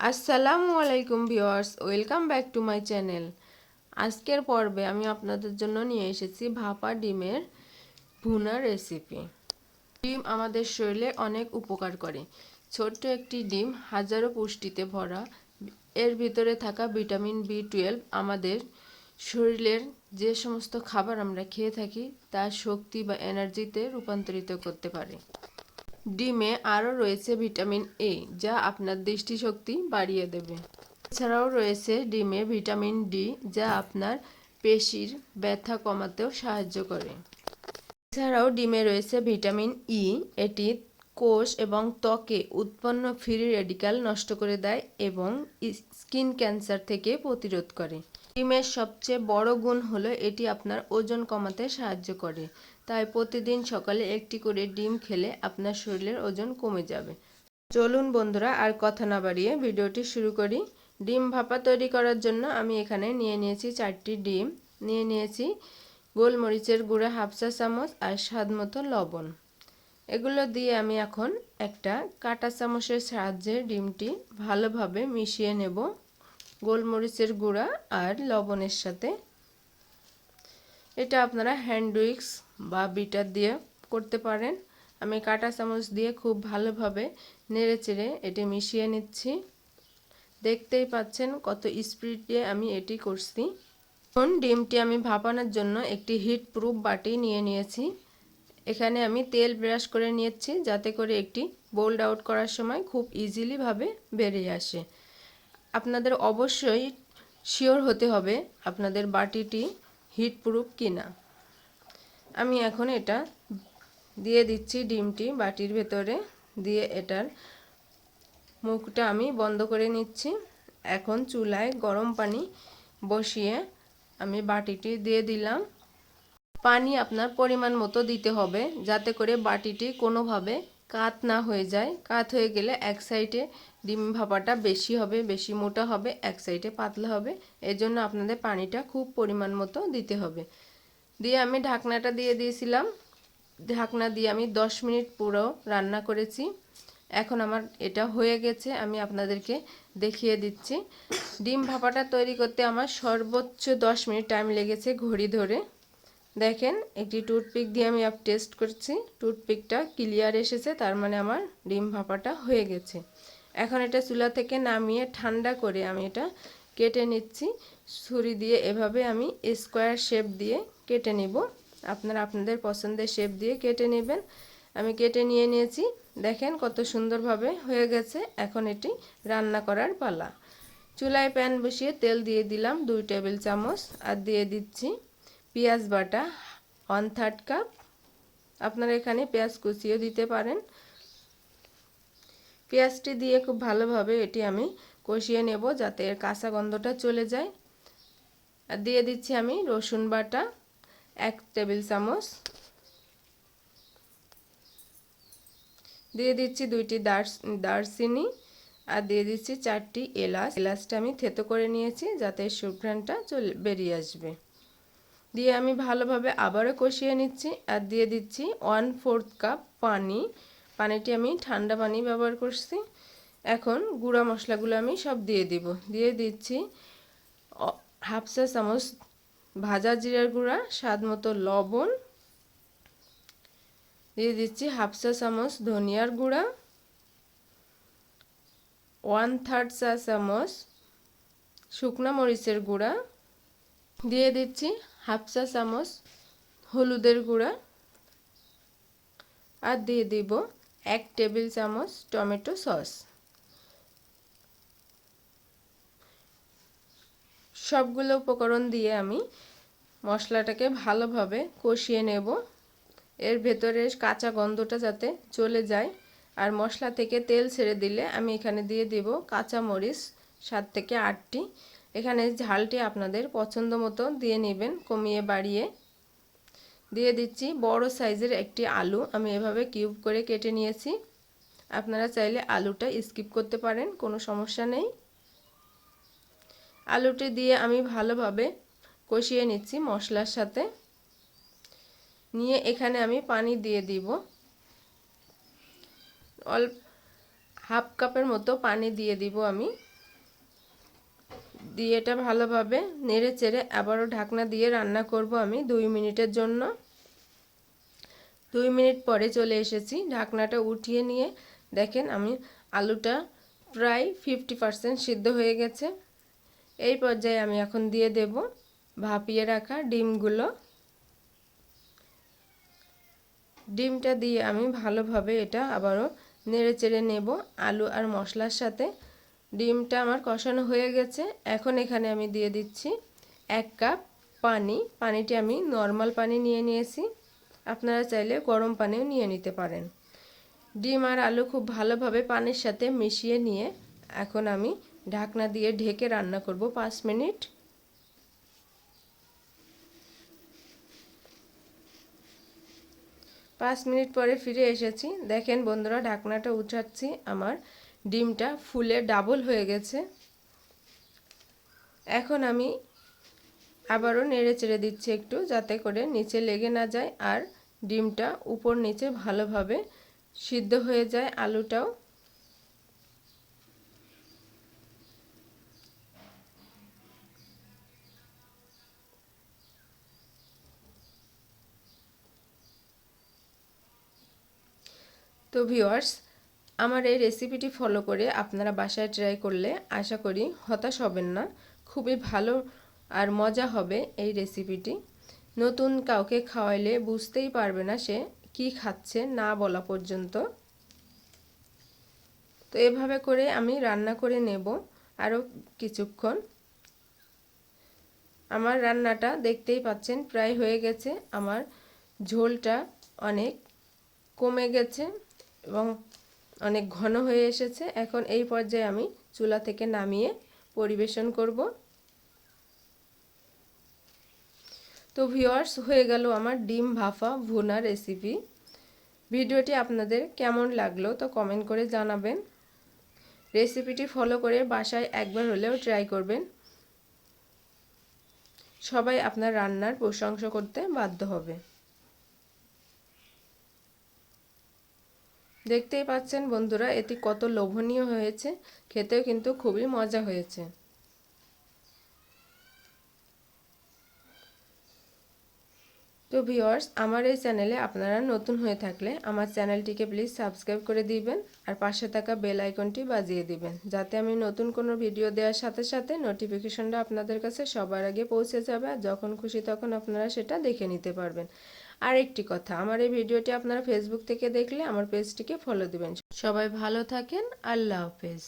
আসসালামু আলাইকুম viewers, welcome back to my channel. আজকের পর্বে আমি আপনাদের জন্য নিয়ে এসেছি ভাপা ডিমের ভুনা রেসিপি। ডিম আমাদের শরীরে অনেক উপকার করে। ছোট্ট একটি ডিম হাজারো পুষ্টিতে ভরা। এর ভিতরে থাকা ভিটামিন বি 12 আমাদের শরীরের যে সমস্ত খাবার আমরা খেয়ে থাকি তার শক্তি বা এনার্জিতে রূপান্তরিত করতে পারে। ডিমে আরও রয়েছে ভিটামিন এ, যা আপনার দৃষ্টিশক্তি বাড়িয়ে দেবে। এছাড়াও রয়েছে ডিমে ভিটামিন ডি, যা আপনার পেশির ব্যথা কমাতেও সাহায্য করে। এছাড়াও ডিমে রয়েছে ভিটামিন ই, এটি কোষ এবং ত্বকে উৎপন্ন ফ্রি রেডিক্যাল নষ্ট করে দেয় এবং স্কিন ক্যান্সার থেকে প্রতিরোধ করে। ডিমের সবচেয়ে বড় গুণ হলো এটি আপনার ওজন কমাতে সাহায্য করে। তাই প্রতিদিন সকালে একটি করে ডিম খেলে আপনার শরীরের ওজন কমে যাবে। চলুন বন্ধুরা, আর কথা না বাড়িয়ে ভিডিওটি শুরু করি। ডিম ভাপা তৈরি করার জন্য আমি এখানে নিয়ে নিয়েছি 4টি ডিম, নিয়ে নিয়েছি গোলমরিচের গুঁড়া হাফ চা চামচ আর স্বাদ মতো লবণ। এগুলো দিয়ে আমি এখন একটা কাঁটা চামচের সাহায্যে ডিমটি ভালোভাবে মিশিয়ে নেব গোলমরিচের গুঁড়া আর লবণের সাথে। এটা আপনারা হ্যান্ড উইক্স বা বিটার দিয়ে করতে পারেন। আমি কাঁটা চামচ দিয়ে খুব ভালোভাবে নেড়েচেড়ে এটি মিশিয়ে নিচ্ছি। দেখতেই পাচ্ছেন কত স্পিডে আমি এটি করছি। এখন ডিমটি আমি ভাপানোর জন্য একটি হিট প্রুফ বাটি নিয়ে নিয়েছি। এখানে আমি তেল ব্রাশ করে নিয়েছি, যাতে করে একটি বোল্ড আউট করার সময় খুব ইজিলি ভাবে বেরিয়ে আসে। আপনাদের অবশ্যই শিওর হতে হবে আপনাদের বাটিটি হিট প্রুফ কিনা। আমি এখন এটা দিয়ে দিচ্ছি ডিমটি বাটির ভেতরে দিয়ে এটার মুখটা আমি বন্ধ করে নিচ্ছি। এখন চুলায় গরম পানি বসিয়ে আমি বাটিটি দিয়ে দিলাম। পানি আপনার পরিমাণ মতো দিতে হবে, যাতে করে বাটিটি কোনোভাবে কাত না হয়ে যায়। কাত হয়ে গেলে এক সাইডে ডিম ভাপাটা বেশি হবে, বেশি মোটা হবে, এক সাইডে পাতলা হবে। এজন্য আপনাদের পানিটা খুব পরিমাণ মতো দিতে হবে। দিয়ে আমি ঢাকনাটা দিয়ে দিয়েছিলাম। ঢাকনা দিয়ে আমি 10 মিনিট পুরো রান্না করেছি। এখন আমার এটা হয়ে গেছে, আমি আপনাদেরকে দেখিয়ে দিচ্ছি। ডিম ভাপাটা তৈরি করতে আমার সর্বোচ্চ 10 মিনিট টাইম লেগেছে ঘড়ি ধরে। দেখেন, একটি টুথপিক দিয়ে আমি টেস্ট করছি, টুথপিকটা ক্লিয়ার এসেছে, তার মানে আমার ডিম ভাপাটা হয়ে গেছে। এখন এটা চুলা থেকে নামিয়ে ঠান্ডা করে আমি এটা কেটে নিচ্ছি। ছুরি দিয়ে এভাবে আমি স্কোয়ার শেপ দিয়ে কেটে নিব। আপনারা আপনাদের পছন্দের শেপ দিয়ে কেটে নেবেন। আমি কেটে নিয়ে নিয়েছি। দেখেন কত সুন্দরভাবে হয়ে গেছে। এখন এটি রান্না করার পালা। চুলায় প্যান বসিয়ে তেল দিয়ে দিলাম 2 টেবিল চামচ আর দিয়ে দিচ্ছি পেঁয়াজ বাটা 1/3 কাপ। আপনারা এখানে পেঁয়াজ কুচিও দিতে পারেন। পেঁয়াজটি দিয়ে খুব ভালোভাবে এটি আমি কষিয়ে নেব, যাতে এর কাঁচা গন্ধটা চলে যায়। আর দিয়ে দিচ্ছি আমি রসুন বাটা 1 টেবিল চামচ। দিয়ে দিচ্ছি 2টি দারচিনি আর দিয়ে দিচ্ছি 4টি এলাচ। এলাচটা আমি থেতো করে নিয়েছি, যাতে সুঘ্রাণটা বেরিয়ে আসবে। দিয়ে আমি ভালোভাবে আবারও কষিয়ে নিচ্ছি আর দিয়ে দিচ্ছি 1/4 কাপ পানি। পানিটি আমি ঠান্ডা পানি ব্যবহার করছি। এখন গুঁড়া মশলাগুলো আমি সব দিয়ে দিব। দিয়ে দিচ্ছি হাফ চা চামচ ভাজা জিরার গুঁড়া, স্বাদ মতো লবণ, দিয়ে দিচ্ছি হাফ চা চামচ ধনিয়ার গুঁড়া, 1/3 চা চামচ শুকনা মরিচের গুঁড়া, দিয়ে দিচ্ছি হাফ চা চামচ হলুদের গুঁড়া আর দিয়ে দিব 1 টেবিল চামচ টমেটো সস। সবগুলো উপকরণ দিয়ে আমি মশলাটাকে ভালোভাবে কষিয়ে নেব। এর ভেতরে কাঁচা গন্ধটা যাতে চলে যায়। আর মশলা থেকে তেল ছেড়ে দিলে আমি এখানে দিয়ে দেব কাঁচা মরিচ 7 থেকে 8টি। এখানে ঝালটি আপনাদের পছন্দ মতো দিয়ে নেবেন, কমিয়ে বাড়িয়ে। দিয়ে দিচ্ছি বড় সাইজের একটি আলু, আমি এভাবে কিউব করে কেটে নিয়েছি। আপনারা চাইলে আলুটা স্কিপ করতে পারেন, কোনো সমস্যা নেই। আলুটি দিয়ে আমি ভালোভাবে কষিয়ে নিচ্ছি মশলার সাথে। নিয়ে এখানে আমি পানি দিয়ে দিব, অল্প হাফ কাপের মতো পানি দিয়ে দিব আমি। দিয়ে এটা ভালোভাবে নেড়ে চেড়ে আবারও ঢাকনা দিয়ে রান্না করব আমি 2 মিনিটের জন্য। 2 মিনিট পরে চলে এসেছি, ঢাকনাটা উঠিয়ে নিয়ে দেখেন আমি আলুটা প্রায় 50% সিদ্ধ হয়ে গেছে। এই পর্যায়ে আমি এখন দিয়ে দেব ভাপিয়ে রাখা ডিমগুলো। ডিমটা দিয়ে আমি ভালোভাবে এটা আবারও নেড়ে চেড়ে নেব আলু আর মশলার সাথে। ডিমটা আমার কষানো হয়ে গেছে। এখন এখানে আমি দিয়ে দিচ্ছি 1 কাপ পানি। পানিটি আমি নর্মাল পানি নিয়ে নিয়েছি, আপনারা চাইলে গরম পানিও নিয়ে নিতে পারেন। ডিম আর আলু খুব ভালোভাবে পানির সাথে মিশিয়ে নিয়ে এখন আমি ঢাকনা দিয়ে ঢেকে রান্না করব 5 মিনিট। 5 মিনিট পরে ফিরে এসেছি। দেখেন বন্ধুরা, ঢাকনাটা উঠাচ্ছি, আমার ডিমটা ফুলে ডাবল হয়ে গেছে। এখন আমি আবারও নেড়ে চেড়ে দিচ্ছি একটু, যাতে করে নিচে লেগে না যায় আর ডিমটা উপর নিচে ভালোভাবে সিদ্ধ হয়ে যায়, আলুটাও। তো ভিউয়ার্স, আমার এই রেসিপিটি ফলো করে আপনারা বাসায় ট্রাই করলে আশা করি হতাশ হবেন না। খুবই ভালো আর মজা হবে এই রেসিপিটি। নতুন কাউকে খাওয়াইলে বুঝতেই পারবে না সে কি খাচ্ছে না বলা পর্যন্ত। তো এভাবে করে আমি রান্না করে নেব আরও কিছুক্ষণ। আমার রান্নাটা দেখতেই পাচ্ছেন প্রায় হয়ে গেছে। আমার ঝোলটা অনেক কমে গেছে এবং অনেক ঘন হয়ে এসেছে। এখন এই পর্যায়ে আমি চুলা থেকে নামিয়ে পরিবেশন করব। তো ভিউয়ার্স, হয়ে গেল আমার ডিম ভাপা ভুনা রেসিপি। ভিডিওটি আপনাদের কেমন লাগলো তো কমেন্ট করে জানাবেন। রেসিপিটি ফলো করে বাসায় একবার হলেও ট্রাই করবেন। সবাই আপনার রান্নার প্রশংসা করতে বাধ্য হবে। দেখতেই পাচ্ছেন বন্ধুরা, এটি কত লোভনীয় হয়েছে, খেতেও কিন্তু খুবই মজা হয়েছে। তো ভিউয়ার্স, আমার এই চ্যানেলে আপনারা নতুন হয়ে থাকলে আমার চ্যানেলটিকে প্লিজ সাবস্ক্রাইব করে দিবেন আর পাশে থাকা বেল আইকনটি বাজিয়ে দিবেন, যাতে আমি নতুন কোনো ভিডিও দেওয়ার সাথে সাথে নোটিফিকেশনটা আপনাদের কাছে সবার আগে পৌঁছে যাবে আর যখন খুশি তখন আপনারা সেটা দেখে নিতে পারবেন। আর একটি কথা, আমার এই ভিডিওটি আপনারা ফেসবুক থেকে দেখলে আমার পেজটিকে ফলো দিবেন। সবাই ভালো থাকেন। আল্লাহ হাফেজ।